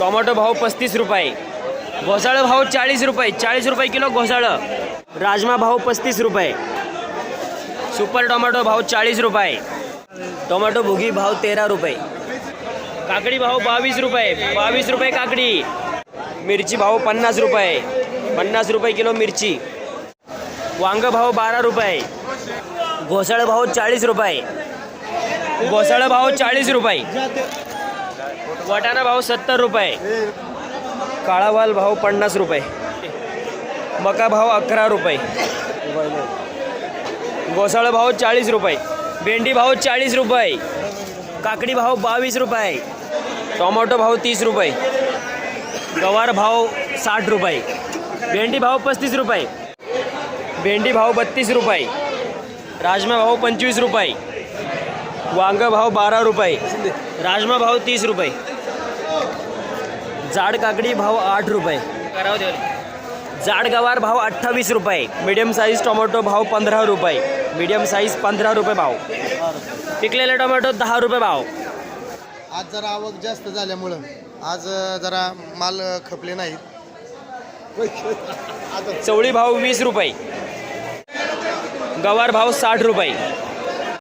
Tomato भाव 35 रुपये. घोसाळं भाव 40 रुपये. 40 रुपये किलो घोसाळं. राजमा भाव 35 रुपये. सुपर टोमॅटो भाव 40 रुपये. टोमॅटो भुगी भाव 13 रुपये. काकडी भाव 22 रुपये. 22 रुपये काकडी. मिरची भाव 50 रुपये. 50 रुपये किलो मिरची. वांग भाव 12 रुपये. घोसाळं भाव 40 रुपये. घोसाळं भाव 40 रुपये. वाटाणा भाव 70 रुपये. काळा वाल भाव 50 रुपये. मका भाव 11 रुपये. घोसाळं भाव 40 रुपये. भेंडी भाव 40 रुपये. काकडी भाव 22 रुपये. टोमॅटो भाव 30 रुपये. गवार भाव 60 रुपये. भेंडी भाव 35 रुपये. भेंडी भाव 32 रुपये. राजमा भाव 25 रुपये. वांग भाव 12 रुपये. राजमा भाव 30 रुपये. जाड काकडी भाव 8 रुपये. जाड गवार भाव 28 रुपये. मीडियम साईज टोमॅटो भाव 15 रुपये. मीडियम साईज 15 रुपये भाव. पिकलेले टोमॅटो 10 रुपये भाव. आज जरा आवक जास्त झाल्यामुळं आज जरा माल खपले नाहीत. चवळी भाव 20 रुपये. गवार भाव 60 रुपये.